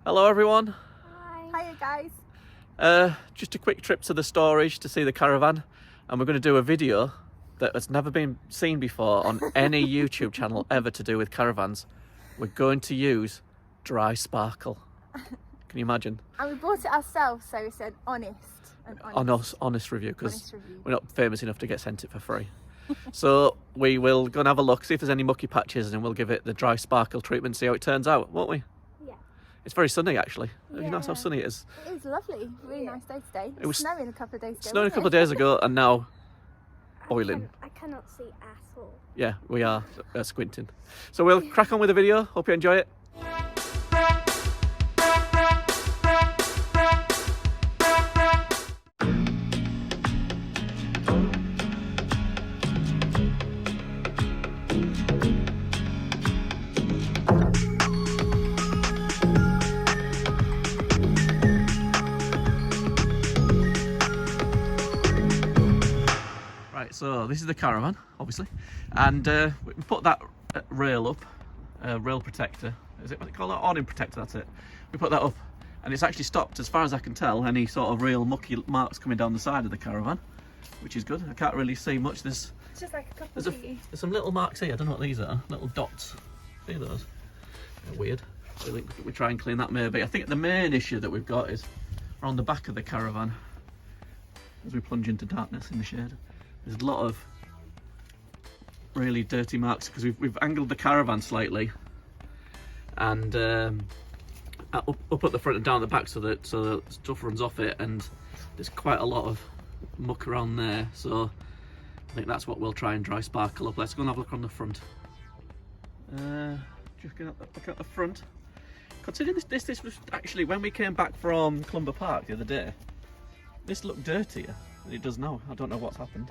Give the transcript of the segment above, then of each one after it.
Hello everyone. Hi. Hiya guys. Just a quick trip to the storage to see the caravan, and we're going to do a video that has never been seen before on any YouTube channel ever to do with caravans. We're going to use dry sparkle. Can you imagine? And we bought it ourselves, so it's an honest review, because honest review. we're not famous enough to get sent it for free. So we will go and have a look, see if there's any mucky patches, and we'll give it the dry sparkle treatment, see how it turns out, won't we? Yeah. It's very sunny actually. Yeah. You know how sunny it is. It is lovely. Really nice day today. It was snowing a couple of days ago. Snowing a couple of days ago, and now oiling. I cannot see at all. Yeah, we are squinting. So we'll crack on with the video. Hope you enjoy it. Right, so this is the caravan, obviously, and we put that rail up, rail protector. Is it what they call that? Awning protector, that's it. We put that up, and it's actually stopped, as far as I can tell, any sort of real mucky marks coming down the side of the caravan, which is good. I can't really see much. There's just like a couple there's some little marks here. I don't know what these are. Little dots. See those? They're weird. So we try and clean that maybe. I think the main issue that we've got is around the back of the caravan, as we plunge into darkness in the shade. There's a lot of really dirty marks because we've angled the caravan slightly, and up at the front and down the back, so that stuff runs off it, and there's quite a lot of muck around there. So I think that's what we'll try and dry sparkle up. Let's go and have a look on the front. Just gonna look at the front. Considering this was actually, when we came back from Clumber Park the other day, this looked dirtier than it does now. I don't know what's happened.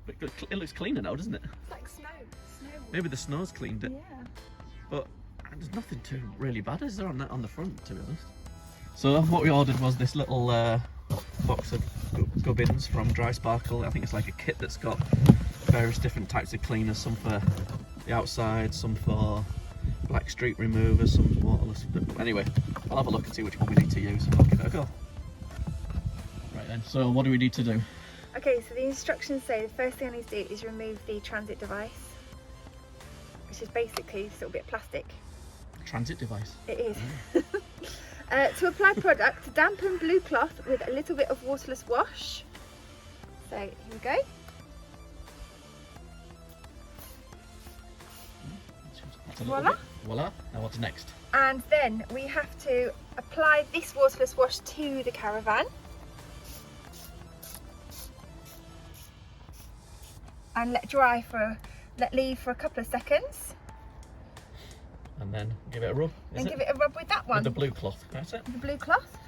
But it looks cleaner now, doesn't it? It's like snow. Maybe the snow's cleaned it. Yeah. But there's nothing too really bad, is there, on the front, to be honest? So what we ordered was this little box of gubbins from Dry Sparkle. I think it's like a kit that's got various different types of cleaners, some for the outside, some for black street removers, some waterless. Anyway, I'll have a look and see which one we need to use. I'll give it a go. Right then, so what do we need to do? Okay, so the instructions say the first thing I need to do is remove the transit device, which is basically this little bit of plastic. Transit device? It is. To apply product, dampen blue cloth with a little bit of waterless wash. So here we go. Voila. Voila. Now what's next? And then we have to apply this waterless wash to the caravan. And let leave for a couple of seconds. And then give it a rub. Give it a rub with that one. With the blue cloth, that's it. The blue cloth.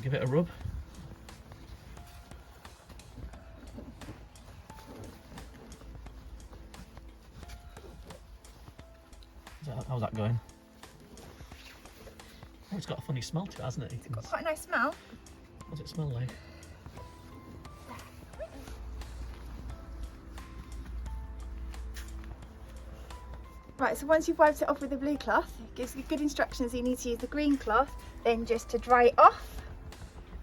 Give it a rub. How's that going? Oh, it's got a funny smell to it, hasn't it? It's got quite a nice smell. What does it smell like? Right, so once you've wiped it off with the blue cloth, it gives you good instructions. You need to use the green cloth, then just to dry it off.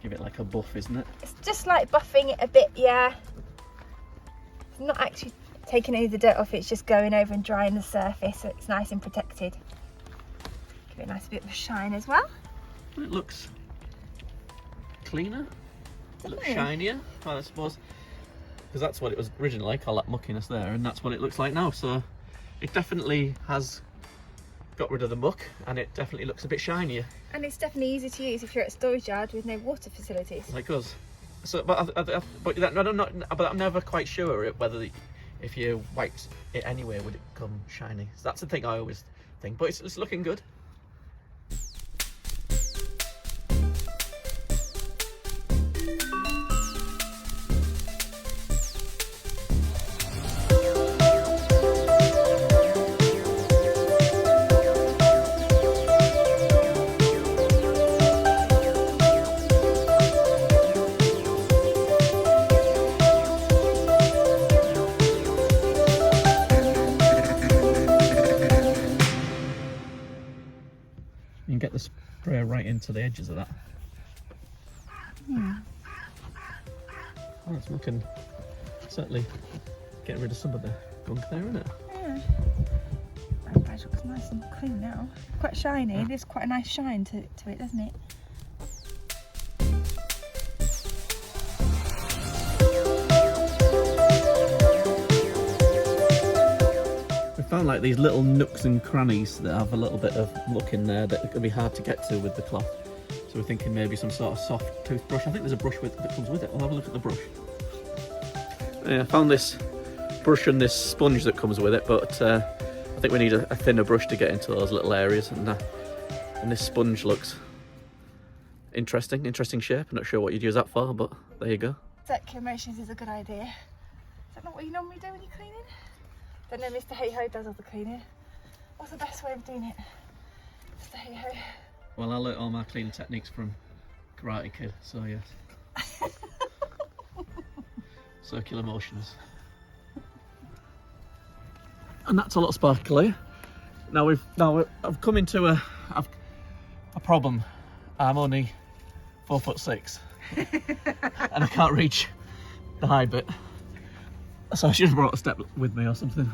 Give it like a buff, isn't it? It's just like buffing it a bit, yeah. It's not actually taking any of the dirt off, it's just going over and drying the surface so it's nice and protected. Give it a nice bit of a shine as well. It looks cleaner, it looks shinier, well, I suppose, because that's what it was originally like, all that muckiness there, and that's what it looks like now. So it definitely has got rid of the muck, and it definitely looks a bit shinier. And it's definitely easy to use if you're at a storage yard with no water facilities. Like us. So, but I'm never quite sure whether if you wiped it anyway, would it become shiny. So that's the thing I always think, but it's looking good. right into the edges of that. Oh, it's looking, certainly getting rid of some of the gunk there, isn't it? Yeah. That badge looks nice and clean now. Quite shiny. Yeah. There's quite a nice shine to it, doesn't it? We found like these little nooks and crannies that have a little bit of look in there that can be hard to get to with the cloth. So we're thinking maybe some sort of soft toothbrush. I think there's a brush that comes with it. We'll have a look at the brush. Yeah, I found this brush and this sponge that comes with it, but I think we need a thinner brush to get into those little areas. And this sponge looks interesting shape. I'm not sure what you'd use that for, but there you go. Circular motions is a good idea. Is that not what you normally do when you're cleaning? Don't know, Mr. Hey Ho does all the cleaning. What's the best way of doing it, Mr. Hey Ho? Well, I learnt all my cleaning techniques from Karate Kid, so yes. Circular motions. And that's a lot sparkly. Now I've come into a problem. I'm only 4'6", and I can't reach the high bit. So I should have brought a step with me or something.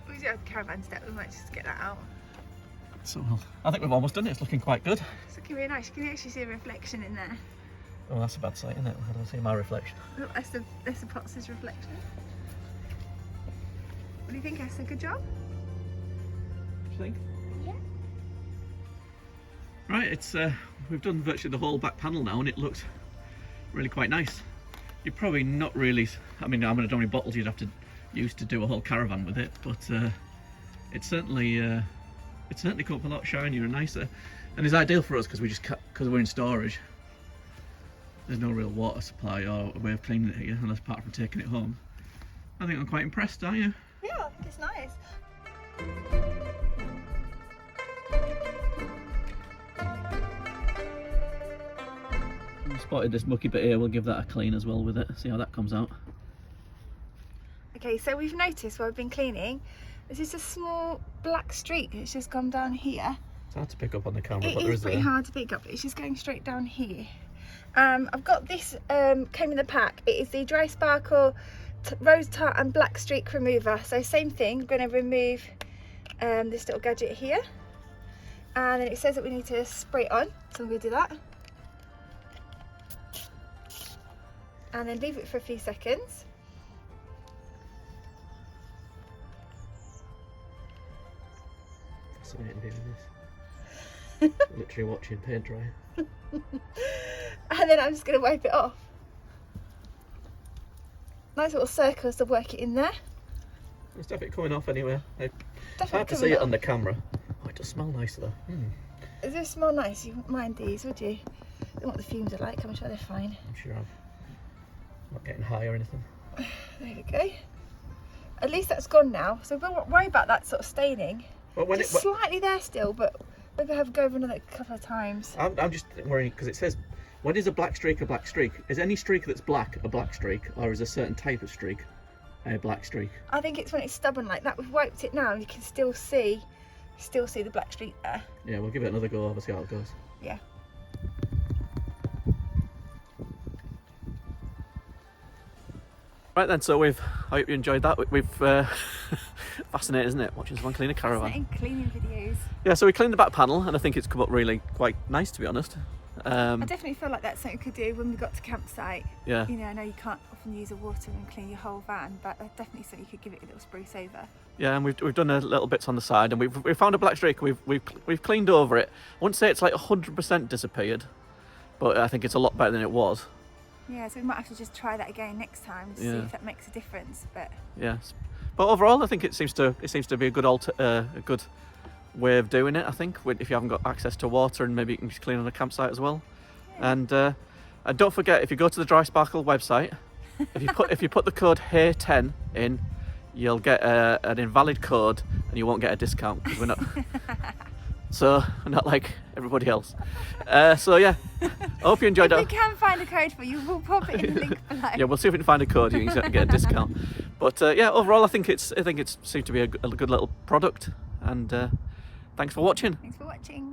We do have a caravan step, we might just get that out. So well, I think we've almost done it. It's looking quite good. It's looking really nice. You can actually see a reflection in there. Oh, that's a bad sight, isn't it? I don't see my reflection. Look, that's the Potts's reflection. What do you think, Esther? Good job? What do you think? Yeah. Right, it's we've done virtually the whole back panel now, and it looks really quite nice. You're probably not really. I mean, I don't know how many bottles you'd have to use to do a whole caravan with it, but it's certainly come up a lot shinier and nicer, and it's ideal for us because because we're in storage. There's no real water supply or a way of cleaning it here, unless apart from taking it home. I think I'm quite impressed, aren't you? Yeah, I think it's nice. I spotted this mucky bit here. We'll give that a clean as well with it. See how that comes out. Okay, so we've noticed while we've been cleaning, there's just a small black streak that's just gone down here. It's hard to pick up on the camera, but It there is is pretty there. hard to pick up. It's just going straight down here. I've got this came in the pack. It is the Dry Sparkle Rose Tart and Black Streak Remover. So same thing, I'm going to remove this little gadget here. And then it says that we need to spray it on, so I'm going to do that. And then leave it for a few seconds. Fascinating doing this. Literally watching paint dry. And then I'm just going to wipe it off. Nice little circles to work it in there. It's definitely coming off anyway. It's Definitely hard to coming see it off. on the camera. Oh, it does smell nice though. Does it smell nice? You wouldn't mind these, would you? I don't know what the fumes are like. I'm sure they're fine. I'm sure I'm not getting high or anything. There you go. At least that's gone now. So we won't worry about that sort of staining. Well, when Just slightly there still, but maybe have to go over another couple of times. I'm just worrying because it says, when is a black streak a black streak? Is any streak that's black a black streak, or is a certain type of streak a black streak? I think it's when it's stubborn like that. We've wiped it now and you can still see the black streak there. Yeah, we'll give it another go. Obviously, how it goes. Yeah. Right then, so I hope you enjoyed that. We've fascinating, isn't it, watching someone clean a caravan? Fascinating cleaning videos. Yeah, so we cleaned the back panel, and I think it's come up really quite nice, to be honest. I definitely feel like that's something we could do when we got to campsite. Yeah. You know, I know you can't often use a water and clean your whole van, but that's definitely something you could give it a little spruce over. Yeah, and we've done a little bits on the side, and we've found a black streak. We've cleaned over it. I wouldn't say it's like 100% disappeared, but I think it's a lot better than it was. Yeah, so we might have to just try that again next time to see if that makes a difference. But yes, but overall, I think it seems to be a good a good way of doing it. I think if you haven't got access to water, and maybe you can just clean on a campsite as well. Yeah. And don't forget, if you go to the Dry Sparkle website, if you put the code HEY10 in, you'll get an invalid code, and you won't get a discount because we're not. So not like everybody else. So yeah, I hope you enjoyed if it. we can find a code for you, we'll pop it in the link below. Yeah, we'll see if we can find a code. You can get a discount. But yeah, overall, I think it seemed to be a good little product. And thanks for watching. Thanks for watching.